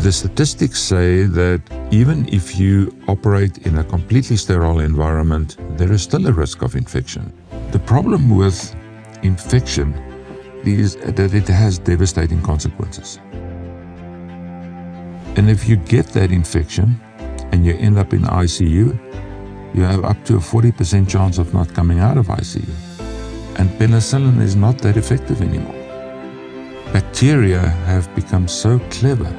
The statistics say that even if you operate in a completely sterile environment, there is still a risk of infection. The problem with infection is that it has devastating consequences. And if you get that infection and you end up in ICU, you have up to a 40% chance of not coming out of ICU. And penicillin is not that effective anymore. Bacteria have become so clever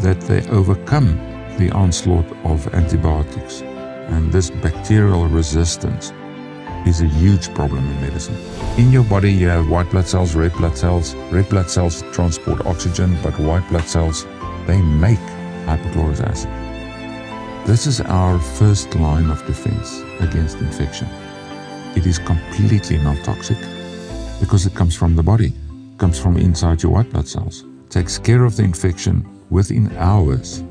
that they overcome the onslaught of antibiotics. And this bacterial resistance is a huge problem in medicine. In your body, you have white blood cells, red blood cells. Red blood cells transport oxygen, but white blood cells, they make hypochlorous acid. This is our first line of defense against infection. It is completely non-toxic because it comes from the body, it comes from inside your white blood cells. It takes care of the infection within hours,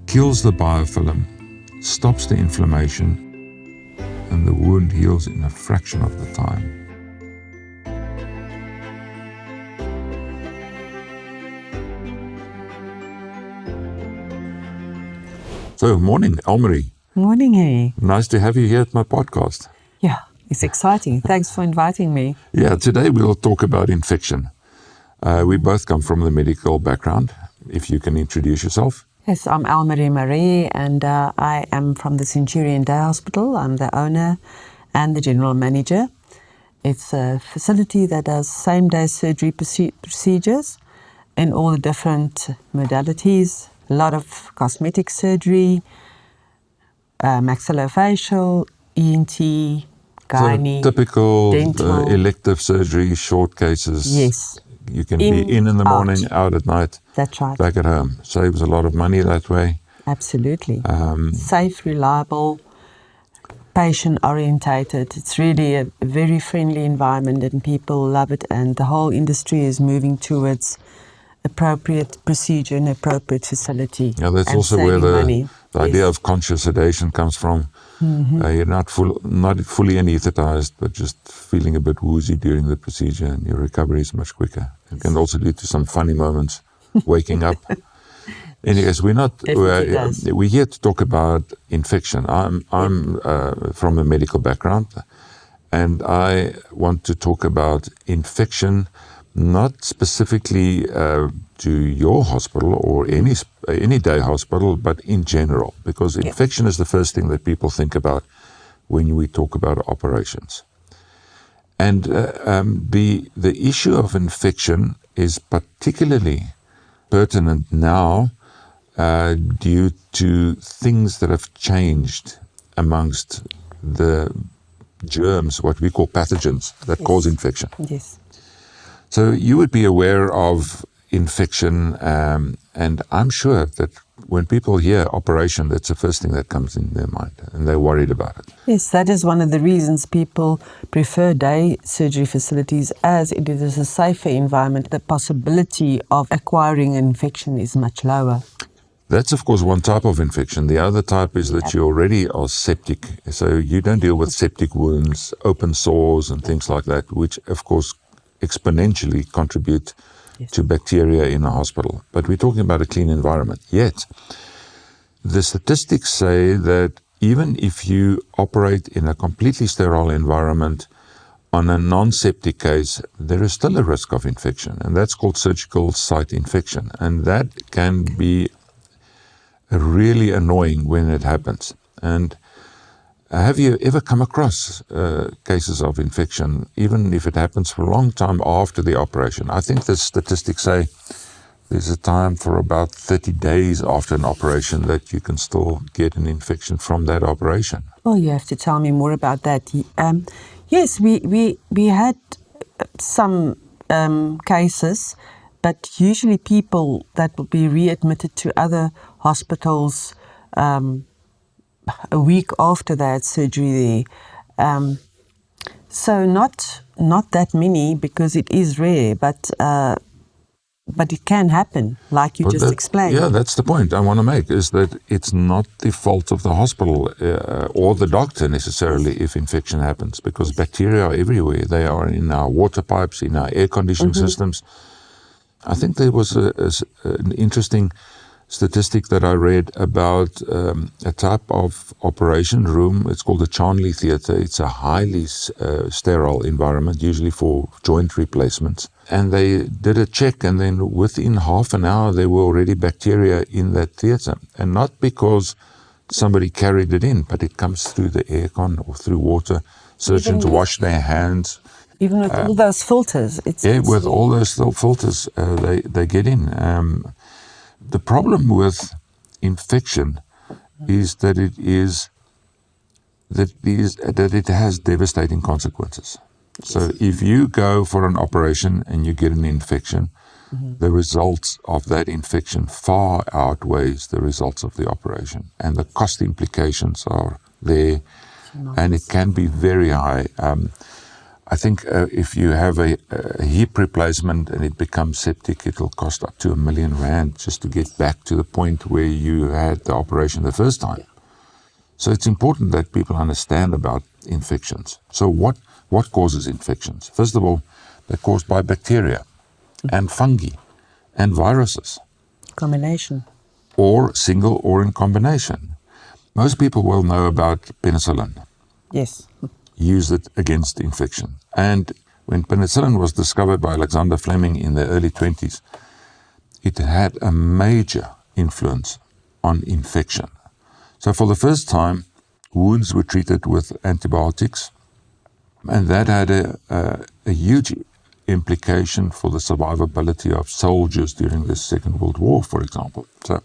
kills the biofilm, stops the inflammation, and the wound heals in a fraction of the time. So, morning, Elmarie. Morning, Harry. Nice to have you here at my podcast. Yeah, it's exciting. Thanks for inviting me. Yeah, today we'll talk about infection. We both come from the medical background. If you can introduce yourself. Yes, I'm Elmarie Marie, and I am from the Centurion Day Hospital. I'm the owner and the general manager. It's a facility that does same-day surgery procedures in all the different modalities. A lot of cosmetic surgery, maxillofacial, ENT, gynae, so typical dental. Elective surgery, short cases. Yes. You can be in the morning, out at night. That's right. Back at home. Saves a lot of money that way. Absolutely. Safe, reliable, patient-orientated. It's really a very friendly environment and people love it, and the whole industry is moving towards appropriate procedure and appropriate facility. Yeah, that's also where the idea of conscious sedation comes from. Mm-hmm. You're not fully anesthetized, but just feeling a bit woozy during the procedure, and your recovery is much quicker. It can also lead to some funny moments waking up. Anyways, we're here to talk about infection. I'm from a medical background, and I want to talk about infection, not specifically to your hospital or any day hospital, but in general, because infection is the first thing that people think about when we talk about operations. And the issue of infection is particularly pertinent now due to things that have changed amongst the germs, what we call pathogens that cause infection. Yes. So you would be aware of infection, and I'm sure that when people hear operation, that's the first thing that comes in their mind, and they're worried about it. Yes, that is one of the reasons people prefer day surgery facilities, as it is a safer environment. The possibility of acquiring an infection is much lower. That's, of course, one type of infection. The other type is that you already are septic, so you don't deal with septic wounds, open sores, and things like that, which, of course, exponentially contribute to bacteria in a hospital. But we're talking about a clean environment. Yet, the statistics say that even if you operate in a completely sterile environment on a non-septic case, there is still a risk of infection, and that's called surgical site infection. And that can be really annoying when it happens. And have you ever come across cases of infection, even if it happens for a long time after the operation? I think the statistics say there's a time for about 30 days after an operation that you can still get an infection from that operation. Oh, you have to tell me more about that. Yes, we had some cases, but usually people that will be readmitted to other hospitals a week after they had surgery there. So not that many, because it is rare, but it can happen, like you just explained. Yeah, that's the point I want to make, is that it's not the fault of the hospital or the doctor necessarily if infection happens, because bacteria are everywhere. They are in our water pipes, in our air conditioning systems. I think there was an interesting statistic that I read about a type of operation room. It's called the Charnley Theatre. It's a highly sterile environment, usually for joint replacements. And they did a check, and then within half an hour, there were already bacteria in that theatre. And not because somebody carried it in, but it comes through the aircon or through water. Surgeons wash their hands. Even with all those filters. With all those filters, they get in. The problem with infection is that it has devastating consequences. So if you go for an operation and you get an infection, the results of that infection far outweighs the results of the operation, and the cost implications are there, and it can be very high. I think if you have a hip replacement and it becomes septic, it'll cost up to R1 million just to get back to the point where you had the operation the first time. So it's important that people understand about infections. So what causes infections? First of all, they're caused by bacteria and fungi and viruses. Combination. Or single or in combination. Most people will know about penicillin. Yes. Use it against infection. And when penicillin was discovered by Alexander Fleming in the early 20s, it had a major influence on infection. So for the first time, wounds were treated with antibiotics, and that had a huge implication for the survivability of soldiers during the Second World War, for example. So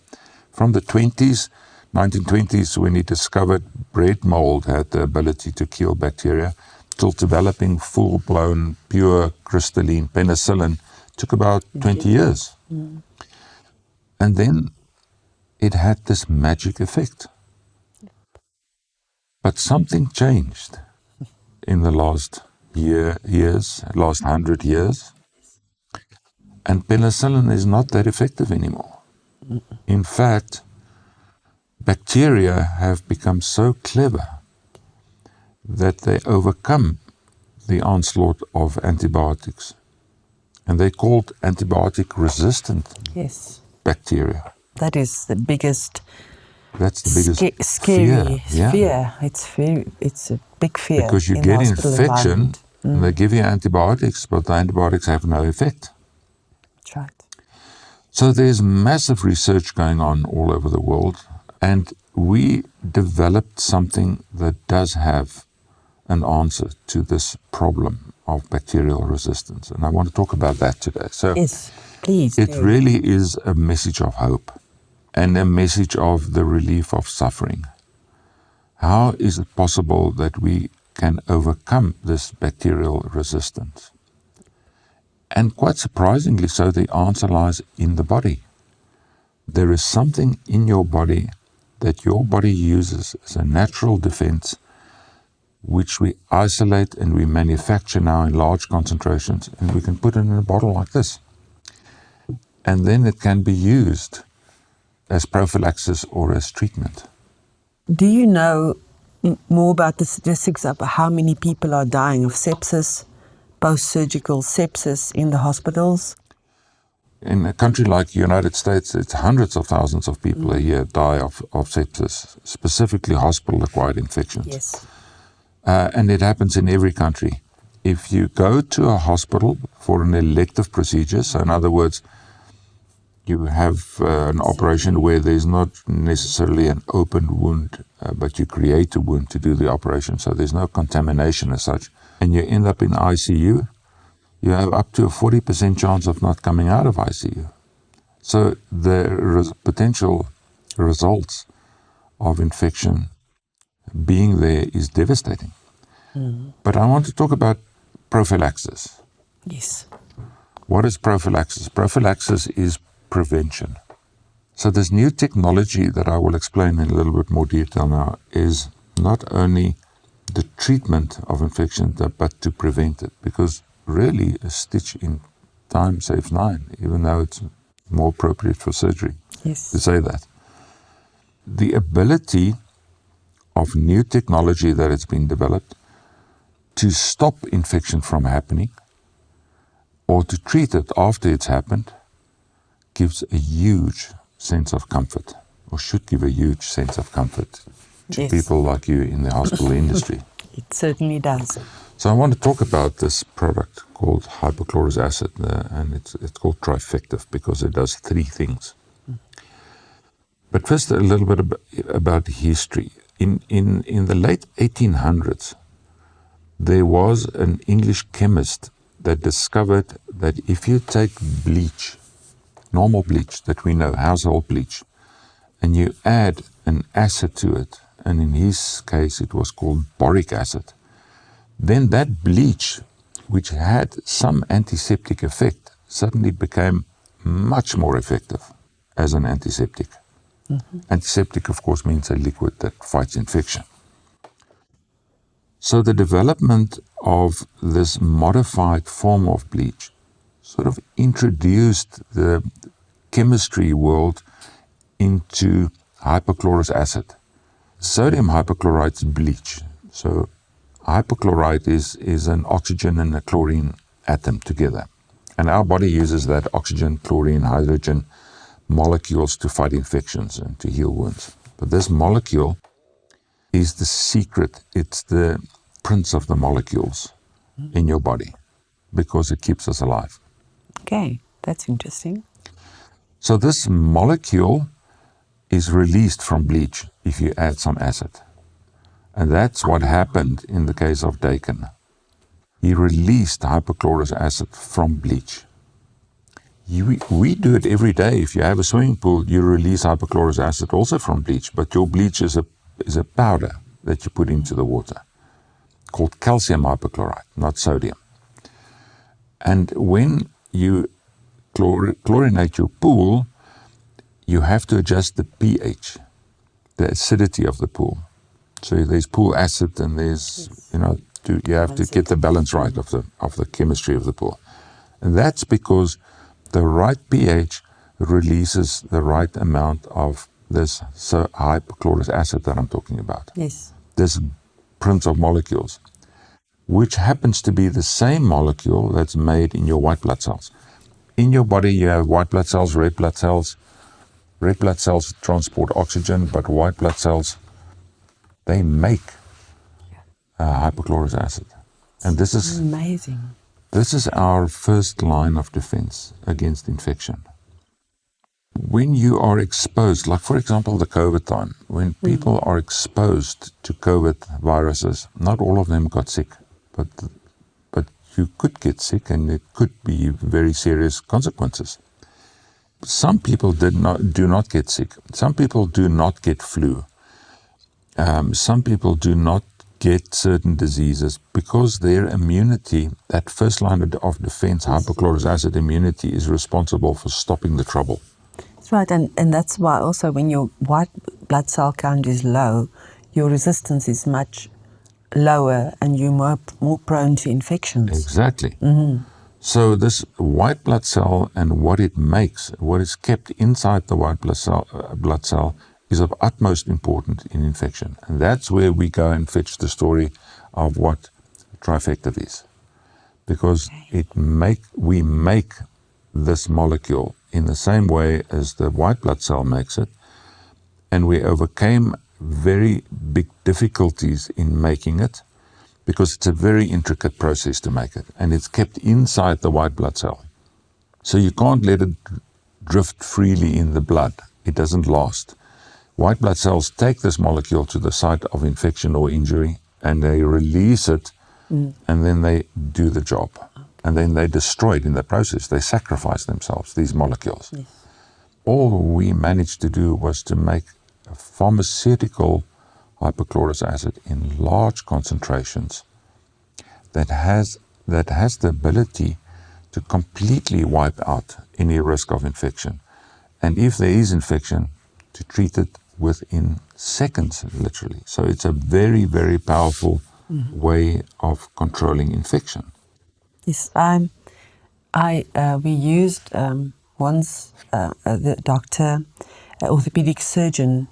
from the 1920s, when he discovered bread mold had the ability to kill bacteria, till developing full-blown, pure, crystalline penicillin, took about 20 years. And then it had this magic effect. But something changed in the last last 100 years, and penicillin is not that effective anymore. In fact, bacteria have become so clever that they overcome the onslaught of antibiotics. And they're called antibiotic-resistant bacteria. That is the biggest. That's the biggest scary fear. It's a big fear. Because you get infection, and they give you antibiotics, but the antibiotics have no effect. That's right. So there's massive research going on all over the world, and we developed something that does have an answer to this problem of bacterial resistance. And I want to talk about that today. So yes, please. It really is a message of hope and a message of the relief of suffering. How is it possible that we can overcome this bacterial resistance? And quite surprisingly so, the answer lies in the body. There is something in your body that your body uses as a natural defense, which we isolate and we manufacture now in large concentrations, and we can put it in a bottle like this. And then it can be used as prophylaxis or as treatment. Do you know more about the statistics of how many people are dying of sepsis, post-surgical sepsis in the hospitals? In a country like the United States, it's hundreds of thousands of people a year die of sepsis, specifically hospital-acquired infections. Yes. And it happens in every country. If you go to a hospital for an elective procedure, so in other words, you have an operation where there's not necessarily an open wound, but you create a wound to do the operation, so there's no contamination as such, and you end up in ICU, you have up to a 40% chance of not coming out of ICU. So the potential results of infection being there is devastating. But I want to talk about prophylaxis. Yes. What is prophylaxis? Prophylaxis is prevention. So this new technology that I will explain in a little bit more detail now is not only the treatment of infection, but to prevent it. Because really a stitch in time saves 9, even though it's more appropriate for surgery to say that. The ability of new technology that has been developed to stop infection from happening or to treat it after it's happened gives a huge sense of comfort, or should give a huge sense of comfort to Yes. people like you in the hospital industry. It certainly does. So I want to talk about this product called hypochlorous acid, and it's called Trifectiv because it does 3 things. But first, a little bit about history. In the late 1800s, there was an English chemist that discovered that if you take bleach, normal bleach that we know, household bleach, and you add an acid to it, and in his case it was called boric acid, then that bleach, which had some antiseptic effect, suddenly became much more effective as an antiseptic. Mm-hmm. Antiseptic, of course, means a liquid that fights infection. So the development of this modified form of bleach sort of introduced the chemistry world into hypochlorous acid. Sodium hypochlorite is bleach. So hypochlorite is an oxygen and a chlorine atom together. And our body uses that oxygen, chlorine, hydrogen molecules to fight infections and to heal wounds. But this molecule is the secret. It's the prince of the molecules in your body because it keeps us alive. Okay, that's interesting. So this molecule is released from bleach if you add some acid. And that's what happened in the case of Dakin. He released hypochlorous acid from bleach. We do it every day. If you have a swimming pool, you release hypochlorous acid also from bleach, but your bleach is a powder that you put into the water called calcium hypochlorite, not sodium. And when you chlorinate your pool, you have to adjust the pH, the acidity of the pool. So there's pool acid and there's, you have to get the balance right of the chemistry of the pool. And that's because the right pH releases the right amount of this hypochlorous acid that I'm talking about. Yes. This prince of molecules, which happens to be the same molecule that's made in your white blood cells. In your body, you have white blood cells, red blood cells. Red blood cells transport oxygen, but white blood cells, they make hypochlorous acid. And this is amazing. This is our first line of defense against infection. When you are exposed, like for example the COVID time, when people are exposed to COVID viruses, not all of them got sick, but you could get sick and it could be very serious consequences. Some people do not get sick. Some people do not get flu. Some people do not get certain diseases because their immunity, that first line of defense, hypochlorous acid immunity, is responsible for stopping the trouble. That's right, and that's why also when your white blood cell count is low, your resistance is much lower and you're more prone to infections. Exactly. Mm-hmm. So this white blood cell and what it makes, what is kept inside the white blood cell is of utmost importance in infection. And that's where we go and fetch the story of what Trifectiv is. Because we make this molecule in the same way as the white blood cell makes it, and we overcame very big difficulties in making it because it's a very intricate process to make it, and it's kept inside the white blood cell. So you can't let it drift freely in the blood. It doesn't last. White blood cells take this molecule to the site of infection or injury, and they release it, and then they do the job. And then they destroy it in the process. They sacrifice themselves, these molecules. Yes. All we managed to do was to make a pharmaceutical hypochlorous acid in large concentrations that has the ability to completely wipe out any risk of infection. And if there is infection, to treat it within seconds, literally. So it's a very, very powerful way of controlling infection. Yes, we used once the doctor, orthopedic surgeon,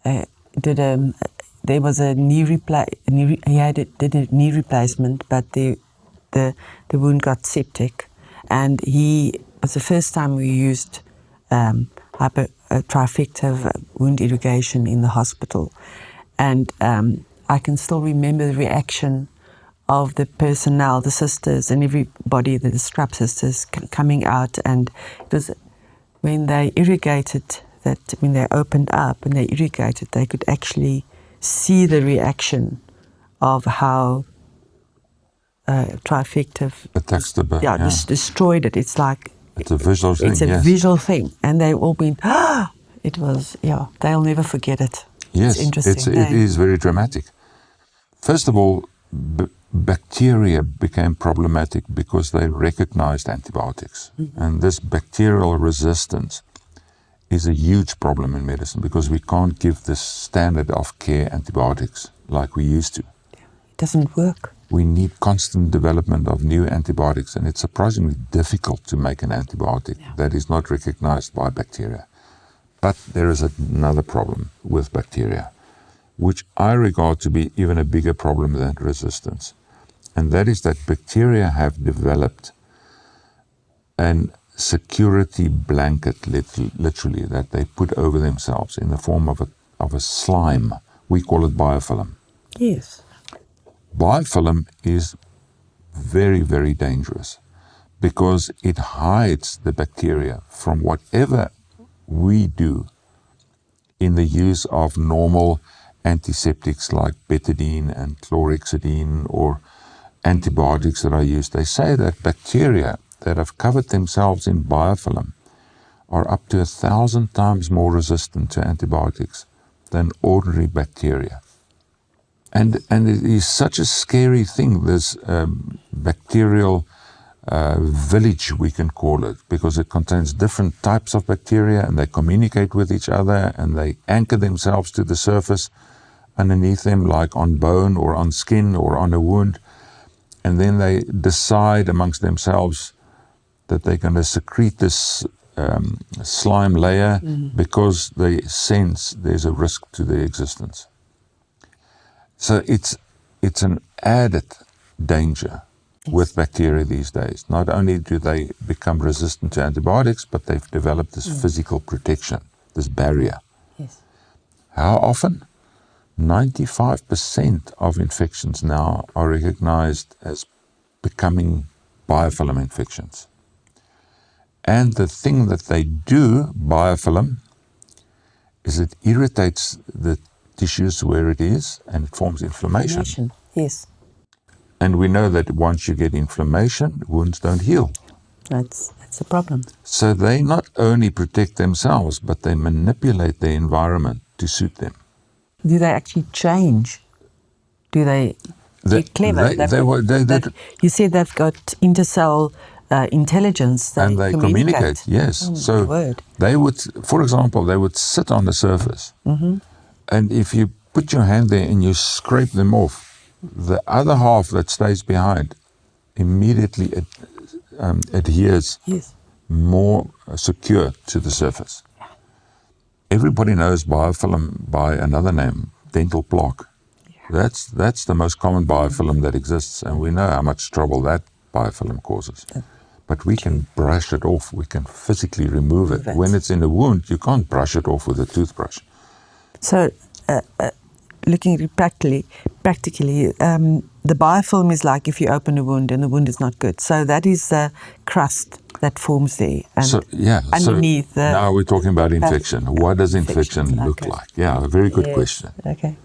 there was a knee did a knee replacement, but the wound got septic, and it was the first time we used Trifectiv wound irrigation in the hospital. And I can still remember the reaction of the personnel, the sisters and everybody, the scrub sisters coming out. And it was when they irrigated, that when they opened up and they irrigated, they could actually see the reaction of how Trifectiv attacks the bone. Just destroyed it. It's like it's a visual thing. It's a visual thing, and they all been. It was they'll never forget it. Yes, it's interesting. It is very dramatic. First of all, bacteria became problematic because they recognized antibiotics, and this bacterial resistance is a huge problem in medicine because we can't give the standard of care antibiotics like we used to. It doesn't work. We need constant development of new antibiotics, and it's surprisingly difficult to make an antibiotic that is not recognized by bacteria. But there is another problem with bacteria, which I regard to be even a bigger problem than resistance. And that is that bacteria have developed an security blanket, literally, that they put over themselves in the form of a slime. We call it biofilm. Yes. Biofilm is very, very dangerous because it hides the bacteria from whatever we do in the use of normal antiseptics like betadine and chlorhexidine or antibiotics that are used. They say that bacteria that have covered themselves in biofilm are up to 1,000 times more resistant to antibiotics than ordinary bacteria. And it is such a scary thing, this bacterial village, we can call it, because it contains different types of bacteria and they communicate with each other and they anchor themselves to the surface underneath them, like on bone or on skin or on a wound. And then they decide amongst themselves that they're going to secrete this slime layer because they sense there's a risk to their existence. So it's an added danger with bacteria these days. Not only do they become resistant to antibiotics, but they've developed this physical protection, this barrier. Yes. How often? 95% of infections now are recognized as becoming biofilm infections. And the thing that they do, biofilm, is it irritates the tissues where it is and it forms inflammation. Yes. And we know that once you get inflammation, wounds don't heal. That's a problem. So they not only protect themselves, but they manipulate their environment to suit them. Do they actually change? Do they get clever? You said they've got intercell intelligence. And they communicate, yes. So they would, for example, they would sit on the surface. And if you put your hand there and you scrape them off, the other half that stays behind immediately adheres more secure to the surface. Everybody knows biofilm by another name, dental plaque. That's the most common biofilm that exists, and we know how much trouble that biofilm causes. But we can brush it off. We can physically remove it. When it's in a wound, you can't brush it off with a toothbrush. So, looking at it practically, the biofilm is like if you open a wound and the wound is not good. So that is the crust that forms there. And underneath. Now we're talking about infection. What does infection look like? Yeah, a very good question. Okay.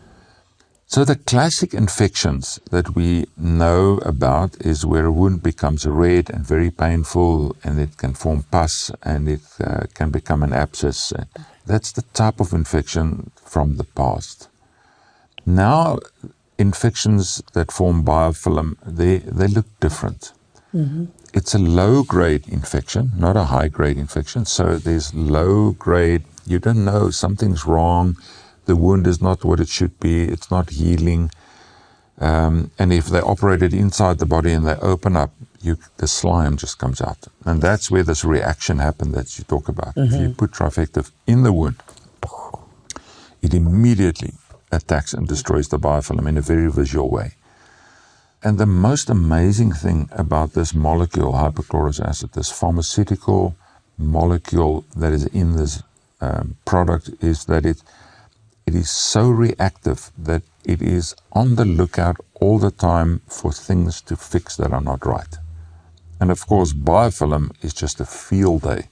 So the classic infections that we know about is where a wound becomes red and very painful, and it can form pus and it can become an abscess. That's the type of infection from the past. Now, infections that form biofilm, they look different. It's a low-grade infection, not a high-grade infection. So there's low-grade, you don't know, something's wrong. The wound is not what it should be. It's not healing. And if they operate it inside the body and they open up, the slime just comes out. And that's where this reaction happens that you talk about. If you put Trifectiv in the wound, it immediately attacks and destroys the biofilm in a very visual way. And the most amazing thing about this molecule, hypochlorous acid, this pharmaceutical molecule that is in this product is that it is so reactive that it is on the lookout all the time for things to fix that are not right. And of course, biofilm is just a field day.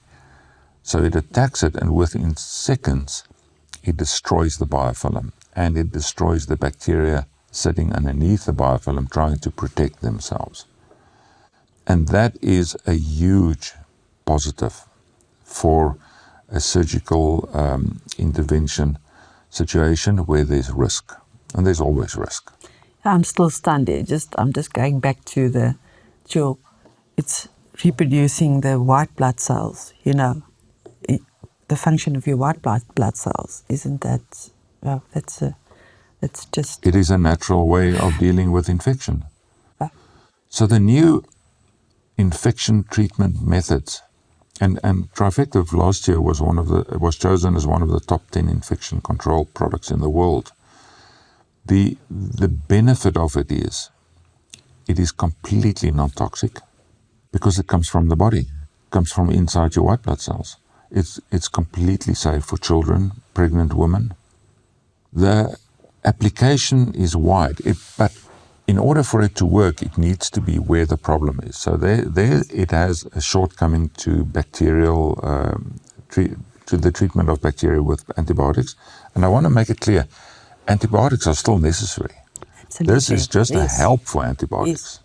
So it attacks it, and within seconds, it destroys the biofilm, and it destroys the bacteria sitting underneath the biofilm trying to protect themselves. And that is a huge positive for a surgical intervention situation where there's risk, and there's always risk. I'm still stunned. I'm just going back to it's reproducing the white blood cells. The function of your white blood cells, isn't that? Well, that's just. It is a natural way of dealing with infection. So the new infection treatment methods. And Trifectiv last year was chosen as one of the top 10 infection control products in the world. The benefit of it is completely non-toxic because it comes from the body, it comes from inside your white blood cells. It's completely safe for children, pregnant women. The application is wide, but in order for it to work, it needs to be where the problem is. So there it has a shortcoming to bacterial, to the treatment of bacteria with antibiotics. And I want to make it clear, antibiotics are still necessary. Absolutely. This is just a help for antibiotics.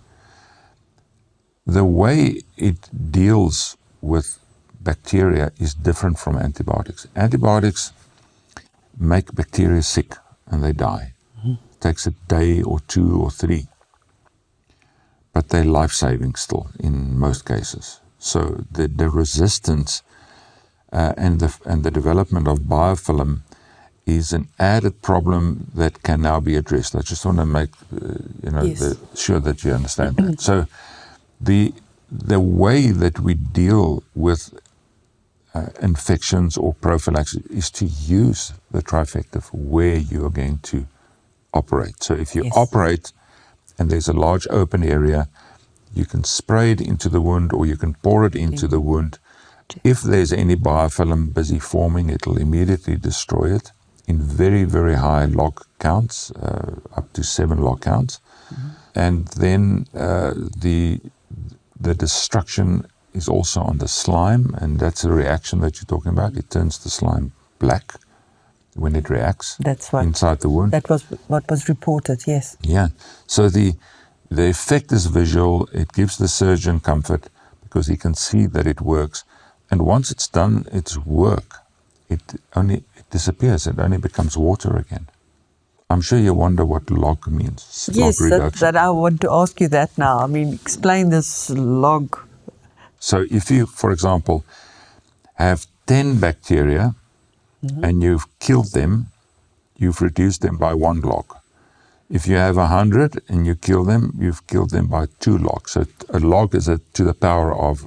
Yes. The way it deals with bacteria is different from antibiotics. Antibiotics make bacteria sick and they die. Takes a day or 2 or 3, but they're life-saving still in most cases. So the resistance and the development of biofilm is an added problem that can now be addressed. I just want to make sure that you understand that. So the way that we deal with infections or prophylaxis is to use the Trifectiv where you are going to operate. So if you operate and there's a large open area, you can spray it into the wound or you can pour it into the wound. If there's any biofilm busy forming, it'll immediately destroy it in very, very high log counts, up to 7 log counts. And then the destruction is also on the slime, and that's the reaction that you're talking about. It turns the slime black when it reacts inside the wound. That was what was reported, yes. Yeah. So the effect is visual. It gives the surgeon comfort because he can see that it works. And once it's done its work, it disappears. It only becomes water again. I'm sure you wonder what log means. Yes, log reduction. that I want to ask you that now. I mean, explain this log. So if you, for example, have 10 bacteria and you've killed them, you've reduced them by 1 log. If you have 100 and you kill them, you've killed them by 2 logs. So a log is to the power of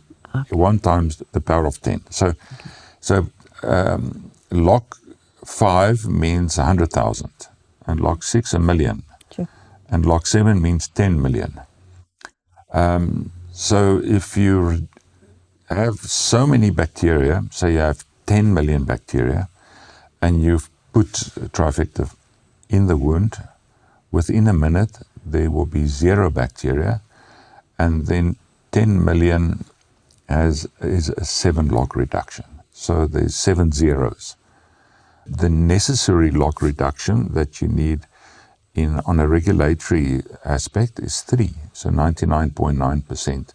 1 times the power of 10. So log 5 means 100,000, and log 6 a million, and log 7 means 10 million. So if you have so many bacteria, say you have 10 million bacteria, and you've put Trifectiv in the wound, within a minute there will be 0 bacteria, and then 10 million is a 7 log reduction. So there's 7 zeros. The necessary log reduction that you need on a regulatory aspect is 3. So 99.9%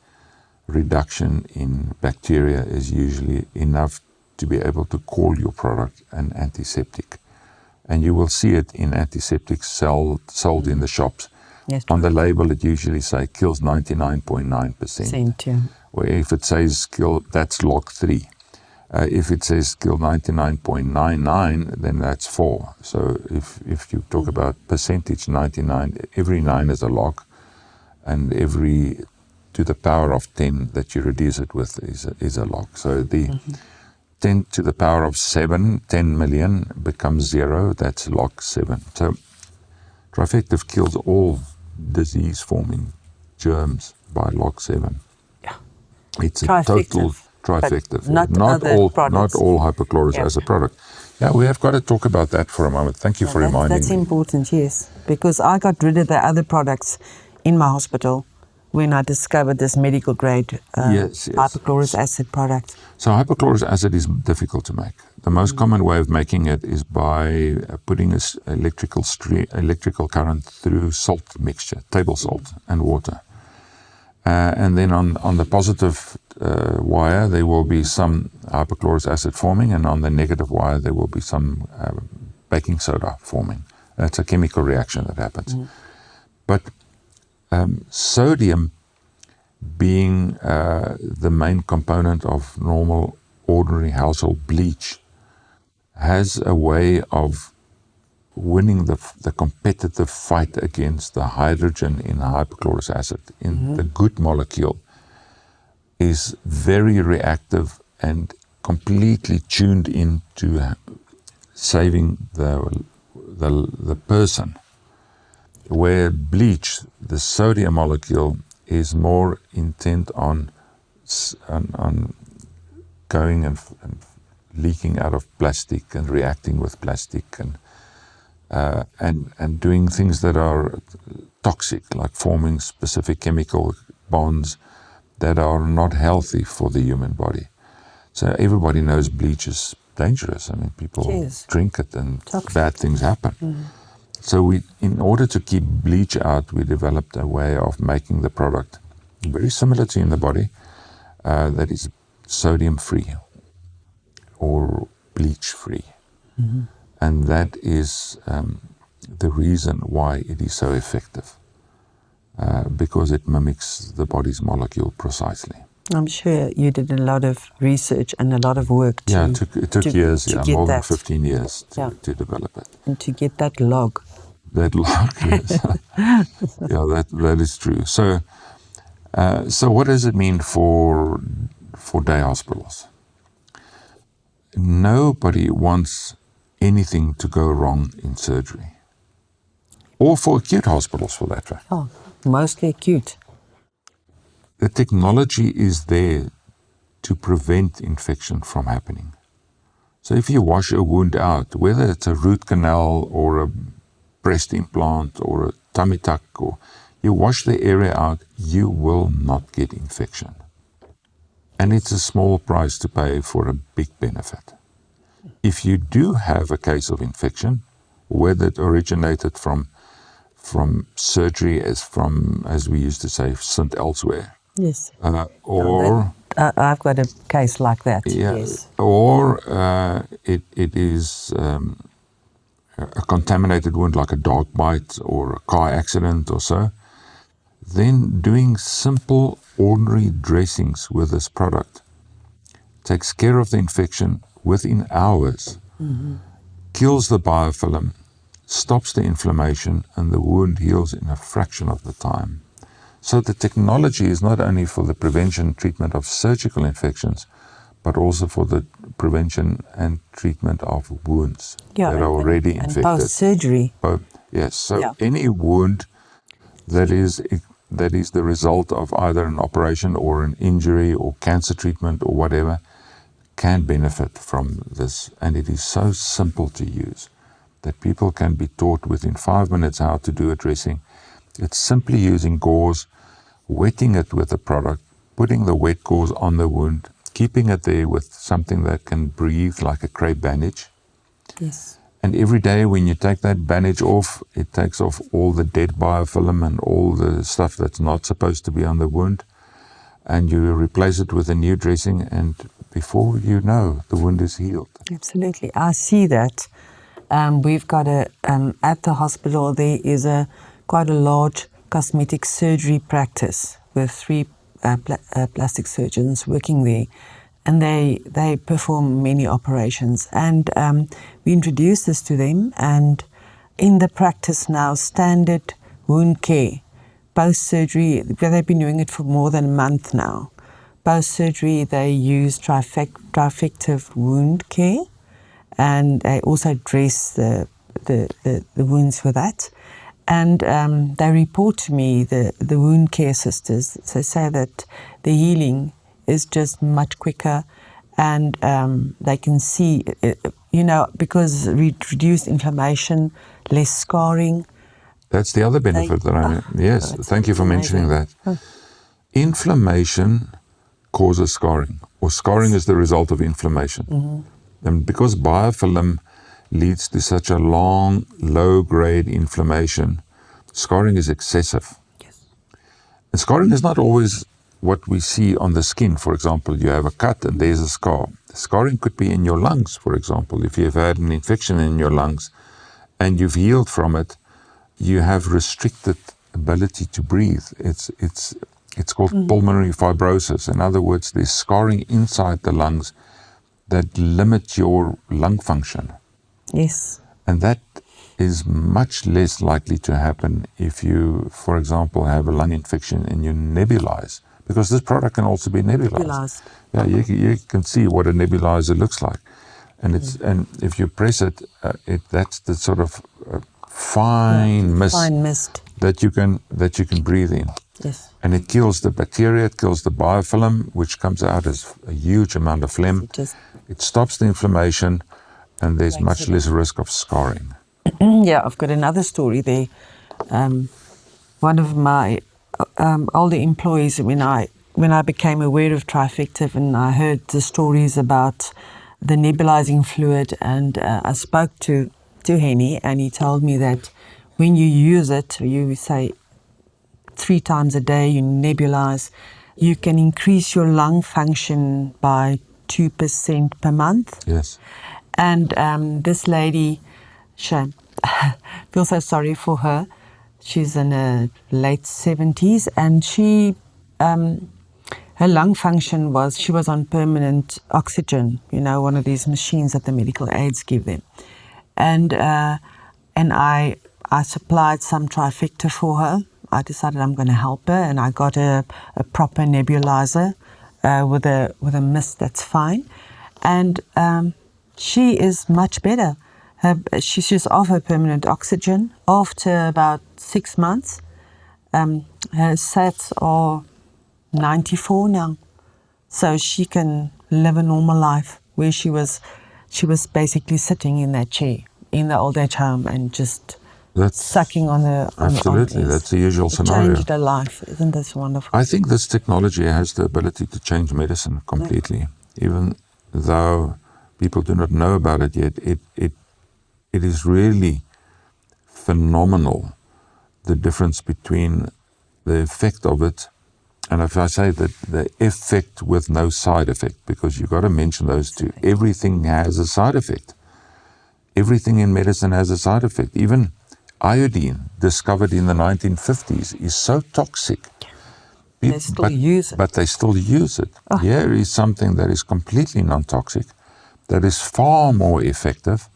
reduction in bacteria is usually enough to be able to call your product an antiseptic. And you will see it in antiseptics sold in the shops. Yes. On the label it usually says kills 99.9%. Or if it says kill, that's log 3. If it says kill 99.99, then that's 4. So if you talk about percentage, 99, every 9 is a log, and every to the power of 10 that you reduce it with is a log. So the 10 to the power of 7, 10 million becomes 0, that's log 7. So Trifectiv kills all disease-forming germs by log 7. Yeah. It's a total Trifectiv. Not other products. Not all hypochlorous acid product. Yeah, we have got to talk about that for a moment. Thank you for reminding me. That's important, yes, because I got rid of the other products in my hospital when I discovered this medical grade hypochlorous acid product. So hypochlorous acid is difficult to make. The most common way of making it is by putting an electrical current through salt mixture, table salt and water. And then on the positive wire, there will be some hypochlorous acid forming, and on the negative wire, there will be some baking soda forming. That's a chemical reaction that happens. But sodium, being the main component of normal, ordinary household bleach, has a way of winning the competitive fight against the hydrogen in hypochlorous acid. The good molecule is very reactive and completely tuned into saving the person, where bleach, the sodium molecule, is more intent on going and leaking out of plastic and reacting with plastic and doing things that are toxic, like forming specific chemical bonds that are not healthy for the human body. So everybody knows bleach is dangerous. I mean, people drink it and bad things happen. So in order to keep bleach out, we developed a way of making the product very similar to in the body, that is sodium-free or bleach-free. And that is the reason why it is so effective, because it mimics the body's molecule precisely. I'm sure you did a lot of research and a lot of work it took years, more than 15 years to develop it. And to get that log. That log, yes. That is true. So what does it mean for day hospitals? Nobody wants anything to go wrong in surgery, or for acute hospitals for that fact. Oh, mostly acute. The technology is there to prevent infection from happening. So if you wash a wound out, whether it's a root canal or a breast implant or a tummy tuck, or you wash the area out, you will not get infection. And it's a small price to pay for a big benefit. If you do have a case of infection, whether it originated from surgery, as we used to say, St. Elsewhere. Yes. Or I've got a case like that. Yes. Or it is a contaminated wound, like a dog bite or a car accident or so. Then doing simple, ordinary dressings with this product takes care of the infection within hours, kills the biofilm, stops the inflammation, and the wound heals in a fraction of the time. So the technology is not only for the prevention and treatment of surgical infections, but also for the prevention and treatment of wounds that are already infected. And post-surgery. Yes, so any wound that is the result of either an operation or an injury or cancer treatment or whatever can benefit from this. And it is so simple to use that people can be taught within 5 minutes how to do a dressing. It's simply using gauze, wetting it with the product, putting the wet gauze on the wound, keeping it there with something that can breathe, like a crepe bandage. Yes. And every day when you take that bandage off, it takes off all the dead biofilm and all the stuff that's not supposed to be on the wound. And you replace it with a new dressing, and before you know, the wound is healed. Absolutely. I see that. We've got at the hospital, there is quite a large cosmetic surgery practice with 3 plastic surgeons working there. And they perform many operations. And we introduced this to them. And in the practice now, standard wound care, post-surgery, they've been doing it for more than a month now. Post-surgery, they use Trifectiv wound care. And they also dress the wounds for that. And they report to me, the wound care sisters, they say that the healing is just much quicker, and they can see, because reduced inflammation, less scarring. That's the other benefit that I mean. Yes, thank you for mentioning that. Inflammation causes scarring, or scarring is the result of inflammation. And because biofilm leads to such a long, low-grade inflammation, scarring is excessive. Yes. And scarring is not always what we see on the skin. For example, you have a cut and there's a scar. Scarring could be in your lungs, for example. If you've had an infection in your lungs and you've healed from it, you have restricted ability to breathe. It's called pulmonary fibrosis. In other words, there's scarring inside the lungs that limit your lung function. Yes. And that is much less likely to happen if you, for example, have a lung infection and you nebulize, because this product can also be nebulized. Yeah, you can see what a nebulizer looks like, and and if you press it, that's the sort of fine mist that you can breathe in. Yes. And it kills the bacteria, it kills the biofilm, which comes out as a huge amount of phlegm. It stops the inflammation, and there's much less risk of scarring. Yeah, I've got another story there. One of my older employees, when I became aware of Trifectiv and I heard the stories about the nebulizing fluid, and I spoke to Henny, and he told me that when you use it, you say 3 times a day, you nebulize, you can increase your lung function by 2% per month. Yes. And this lady, I feel so sorry for her. She's in her late 70s, and her lung function was, she was on permanent oxygen, one of these machines that the medical aids give them. And I supplied some Trifectiv for her. I decided I'm going to help her, and I got a proper nebulizer with a mist that's fine. And she is much better. She's off her permanent oxygen after about 6 months. Her SATs are 94 now, so she can live a normal life, where she was basically sitting in that chair in the old age home and just sucking on the absolutely. That's the usual scenario. It changed her life. Isn't this wonderful? I think this technology has the ability to change medicine completely, even though people do not know about it yet. It is really phenomenal, the difference between the effect of it, and if I say that the effect with no side effect, because you've got to mention those two. Everything has a side effect. Everything in medicine has a side effect. Even iodine, discovered in the 1950s, is so toxic. They still use it. But they still use it. Oh. Here is something that is completely non-toxic, that is far more effective,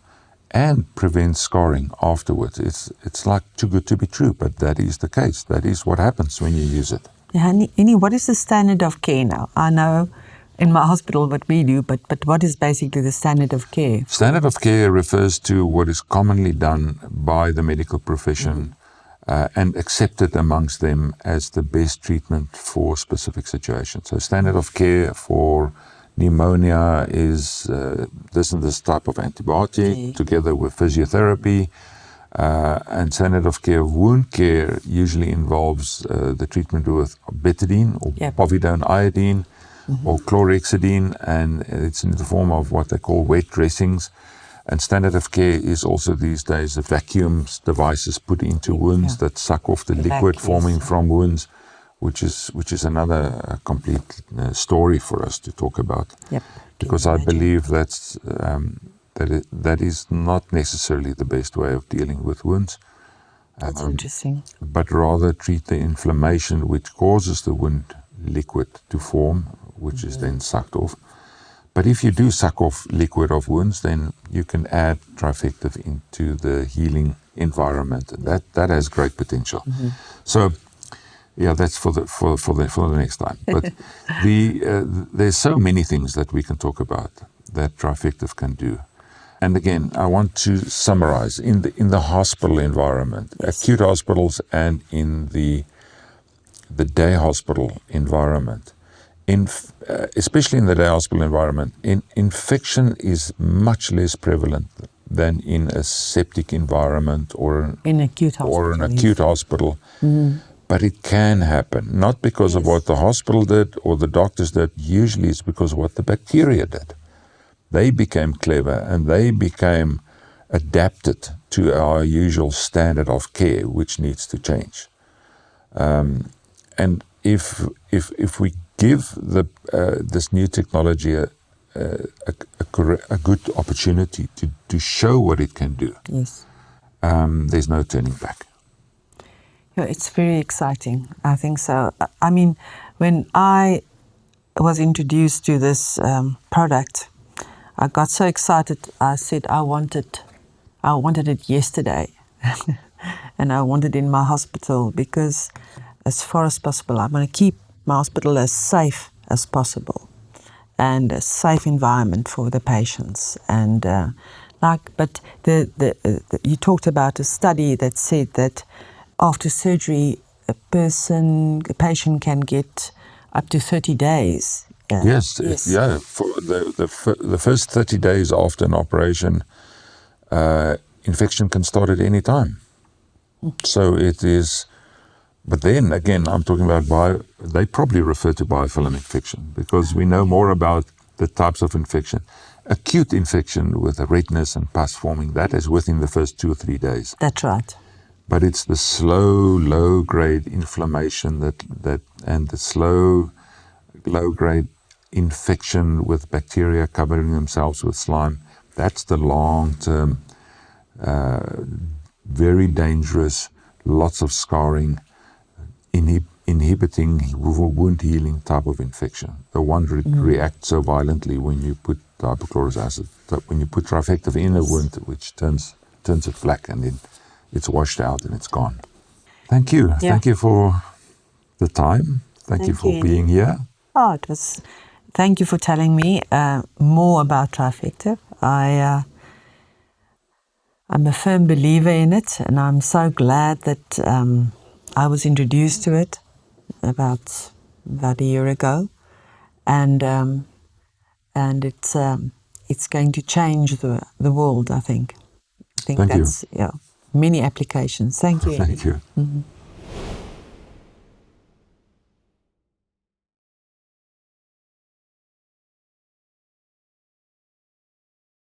and prevents scarring afterwards. It's like too good to be true, but that is the case. That is what happens when you use it. Henny, what is the standard of care now? I know in my hospital what we do, but what is basically the standard of care? Standard of care refers to what is commonly done by the medical profession and accepted amongst them as the best treatment for specific situations. So standard of care for pneumonia is this and this type of antibiotic together with physiotherapy. And standard of care of wound care usually involves the treatment with betadine or povidone iodine or chlorhexidine, and it's in the form of what they call wet dressings. And standard of care is also these days the vacuums devices put into wounds that suck off the liquid forming from wounds, which is another complete story for us to talk about. Because I believe that's that is not necessarily the best way of dealing with wounds. That's interesting. But rather treat the inflammation which causes the wound liquid to form, which is then sucked off. But if you do suck off liquid of wounds, then you can add Trifectiv into the healing environment. That has great potential. So, yeah, that's for the next time. But there's so many things that we can talk about that Trifectiv can do. And again, I want to summarize in the hospital environment, acute hospitals, and in the day hospital environment. especially in the day hospital environment, infection is much less prevalent than in a septic environment or in acute hospital, an acute hospital. But it can happen, not because of what the hospital did or the doctors did. Usually it's because of what the bacteria did. They became clever and they became adapted to our usual standard of care, which needs to change. And if we give this new technology a good opportunity to show what it can do, yes, there's no turning back. Yeah, it's very exciting. I think so. I mean, when I was introduced to this product, I got so excited. I said I wanted it yesterday, and I wanted it in my hospital because, as far as possible, I'm going to keep my hospital as safe as possible, and a safe environment for the patients. And but you talked about a study that said that after surgery, a patient can get up to 30 days. Yes. For the first 30 days after an operation, infection can start at any time. So it is, but then again, I'm talking about they probably refer to biofilm infection because we know more about the types of infection. Acute infection with a redness and pus forming, that is within the first 2 or 3 days. That's right. But it's the slow, low-grade inflammation and the slow, low-grade infection with bacteria covering themselves with slime. That's the long-term, very dangerous, lots of scarring, inhibiting wound healing type of infection. The one reacts so violently when you put hypochlorous acid, when you put Trifectiv in a wound, which turns it black, and then it's washed out and it's gone. Thank you. Yeah. Thank you for the time. Thank you for being here. Oh, it was. Thank you for telling me more about Trifectiv. I'm a firm believer in it, and I'm so glad that I was introduced to it about a year ago, and it's going to change the world. I think. Thank that's you. many applications. Thank you. Thank you.